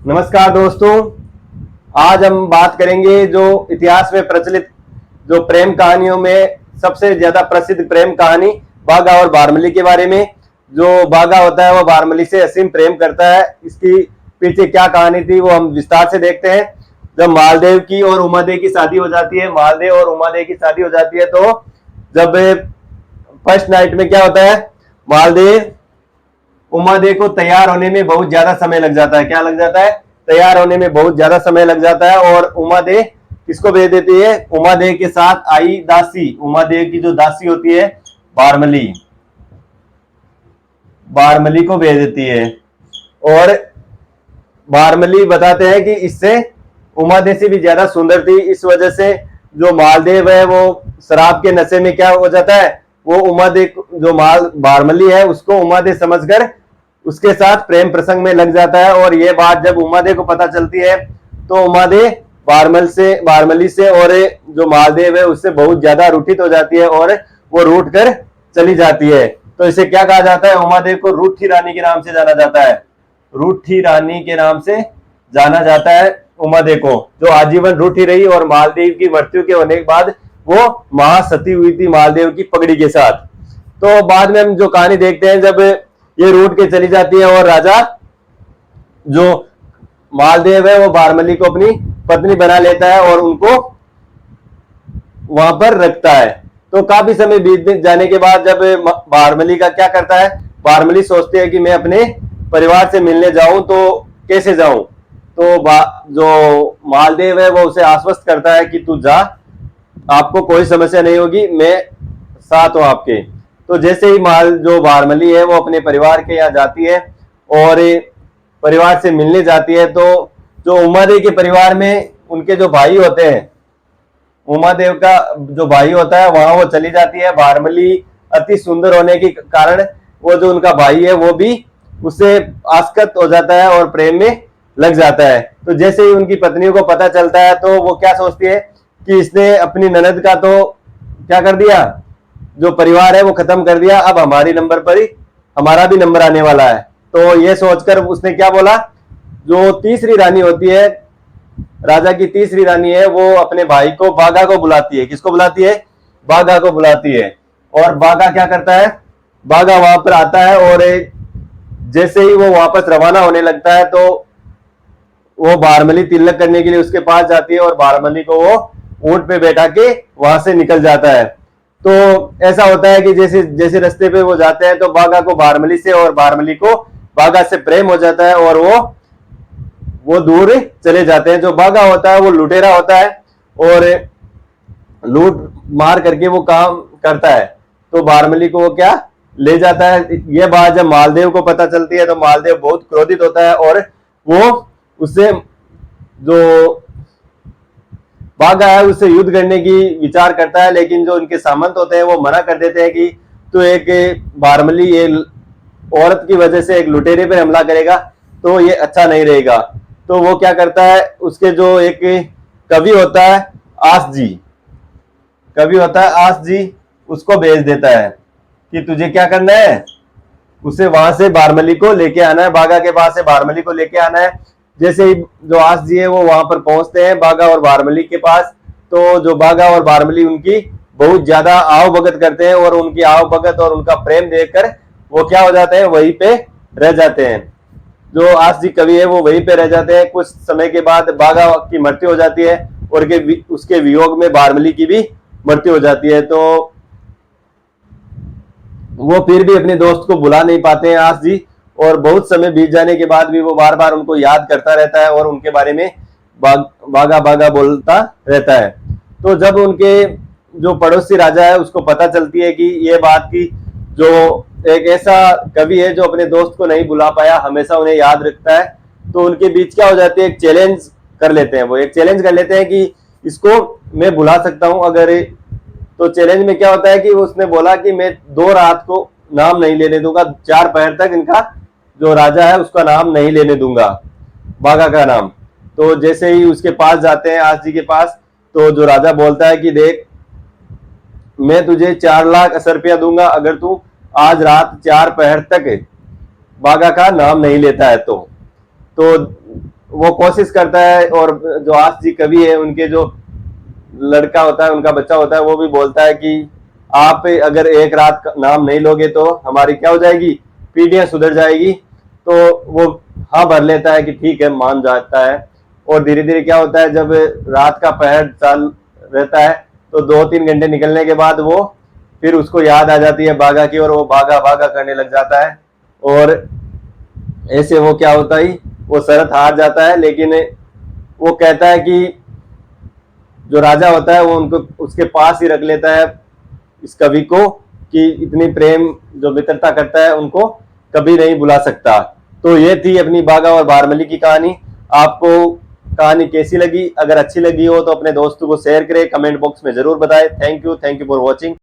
नमस्कार दोस्तों। आज हम बात करेंगे जो इतिहास में प्रचलित जो प्रेम कहानियों में सबसे ज्यादा प्रसिद्ध प्रेम कहानी बाघा और बारमली के बारे में। जो बाघा होता है वो बारमली से असीम प्रेम करता है। इसकी पीछे क्या कहानी थी वो हम विस्तार से देखते हैं। जब मालदेव की और उमादेव की शादी हो जाती है, मालदेव और उमादेव की शादी हो जाती है, तो जब फर्स्ट नाइट में क्या होता है, मालदेव उमादेव को तैयार होने में बहुत ज्यादा समय लग जाता है। क्या लग जाता है? तैयार होने में बहुत ज्यादा समय लग जाता है। और उमादेव किसको भेज देती है? उमादेव के साथ आई दासी, उमादेव की जो दासी होती है बारमली, बारमली को भेज देती है। और बारमली बताते हैं कि इससे उमादेव से भी ज्यादा सुंदर थी। इस वजह से जो मालदेव है वो शराब के नशे में क्या हो जाता है, वो उमादेव जो बारमली है उसको उमादेव समझकर उसके साथ प्रेम प्रसंग में लग जाता है। और ये बात जब उमादेव को पता चलती है तो उमादेव बारमली से और जो मालदेव है उससे बहुत ज्यादा रूठित हो जाती है और वो रूठ कर चली जाती है। तो इसे क्या कहा जाता है? उमादेव को रूठी रानी के नाम से जाना जाता है। रूठी रानी के नाम से जाना जाता है उमादेव को, जो आजीवन रूठी रही। और मालदेव की मृत्यु के होने के बाद वो महासती हुई थी मालदेव की पगड़ी के साथ। तो बाद में हम जो कहानी देखते हैं, जब ये रूठ के चली जाती है और राजा जो मालदेव है वो बारमली को अपनी पत्नी बना लेता है और उनको वहां पर रखता है। तो काफी समय बीत जाने के बाद जब बारमली का क्या करता है, बारमली सोचती है कि मैं अपने परिवार से मिलने जाऊं तो कैसे जाऊं। तो जो मालदेव है वो उसे आश्वस्त करता है कि तू जा, आपको कोई समस्या नहीं होगी, मैं साथ हूं आपके। तो जैसे ही जो बारमली है वो अपने परिवार के यहाँ जाती है और परिवार से मिलने जाती है, तो जो उमादेव के परिवार में उनके जो भाई होते हैं, उमादेव का जो भाई होता है वहां वो चली जाती है। बारमली अति सुंदर होने के कारण वो जो उनका भाई है वो भी उससे आसक्त हो जाता है और प्रेम में लग जाता है। तो जैसे ही उनकी पत्नियों को पता चलता है तो वो क्या सोचती है कि इसने अपनी ननद का तो क्या कर दिया, जो परिवार है वो खत्म कर दिया, अब हमारी नंबर पर ही हमारा भी नंबर आने वाला है। तो ये सोचकर उसने क्या बोला, जो तीसरी रानी होती है, राजा की तीसरी रानी है, वो अपने भाई को बाघा को बुलाती है। किसको बुलाती है? बाघा को बुलाती है। और बाघा क्या करता है, बाघा वहां पर आता है और जैसे ही वो वापस रवाना होने लगता है तो वो बारमली तिलक करने के लिए उसके पास जाती है और बारमली को वो ऊंट पे बैठा के वहां से निकल जाता है। तो ऐसा होता है कि जैसे जैसे रास्ते पे वो जाते हैं तो बाघा को बारमली से और बारमली को बाघा से प्रेम हो जाता है और वो दूर चले जाते हैं। जो बाघा होता है वो लुटेरा होता है और लूट मार करके वो काम करता है। तो बारमली को वो क्या ले जाता है। ये बात जब मालदेव को पता चलती है तो मालदेव बहुत क्रोधित होता है और वो उससे जो बाघा है उससे युद्ध करने की विचार करता है। लेकिन जो उनके सामंत होते हैं वो मना कर देते हैं कि तो एक बारमली ये औरत की वजह से एक लुटेरे पर हमला करेगा तो ये अच्छा नहीं रहेगा। तो वो क्या करता है, उसके जो एक कवि होता है आस जी, कवि होता है आस जी, उसको भेज देता है कि तुझे क्या करना है, उसे वहां से बारमली को लेके आना है, बाघा के पास से बारमली को लेके आना है। जैसे ही जो आस जी है वो वहां पर पहुंचते हैं बाघा और बारमली के पास, तो जो बाघा और बारमली उनकी बहुत ज्यादा आव भगत करते हैं और उनकी आव भगत और उनका प्रेम देखकर वो क्या हो जाते हैं, वहीं पे रह जाते हैं। जो आस जी कवि है वो वहीं पे रह जाते हैं। कुछ समय के बाद बाघा की मृत्यु हो जाती है और उसके वियोग में बारमली की भी मृत्यु हो जाती है। तो वो फिर भी अपने दोस्त को बुला नहीं पाते हैं आस जी, और बहुत समय बीत जाने के बाद भी वो बार बार उनको याद करता रहता है और उनके बारे में बाघा बाघा बोलता रहता है। तो जब उनके जो पड़ोसी राजा है उसको पता चलती है कि ये बात की जो एक ऐसा कवि है जो अपने दोस्त को नहीं बुला पाया, हमेशा उन्हें याद रखता है, तो उनके बीच क्या हो जाती है, एक चैलेंज कर लेते हैं। वो एक चैलेंज कर लेते हैं कि इसको मैं बुला सकता हूं अगर। तो चैलेंज में क्या होता है कि उसने बोला कि मैं 2 रात को नाम नहीं लेने दूंगा, 4 पहर तक इनका जो राजा है उसका नाम नहीं लेने दूंगा, बाघा का नाम। तो जैसे ही उसके पास जाते हैं आस जी के पास, तो जो राजा बोलता है कि देख मैं तुझे 4 लाख रुपया दूंगा अगर तू आज रात 4 पहर तक बाघा का नाम नहीं लेता है। तो वो कोशिश करता है, और जो आस जी कवि है उनके जो लड़का होता है, उनका बच्चा होता है, वो भी बोलता है कि आप अगर एक रात का नाम नहीं लोगे तो हमारी क्या हो जाएगी, पीढ़ियां सुधर जाएगी। तो वो हाँ भर लेता है कि ठीक है, मान जाता है। और धीरे धीरे क्या होता है, जब रात का पहर चाल रहता है तो 2-3 घंटे निकलने के बाद वो फिर उसको याद आ जाती है बाघा की, और वो भागा भागा करने लग जाता है। और ऐसे वो क्या होता ही, वो शरत हार जाता है। लेकिन वो कहता है कि जो राजा होता है वो उनको उसके पास ही रख लेता है, इस कवि को, कि इतनी प्रेम जो मित्रता करता है उनको कभी नहीं भुला सकता। तो ये थी अपनी बाघा और बारमली की कहानी। आपको कहानी कैसी लगी? अगर अच्छी लगी हो तो अपने दोस्तों को शेयर करें, कमेंट बॉक्स में जरूर बताएं। Thank you for watching.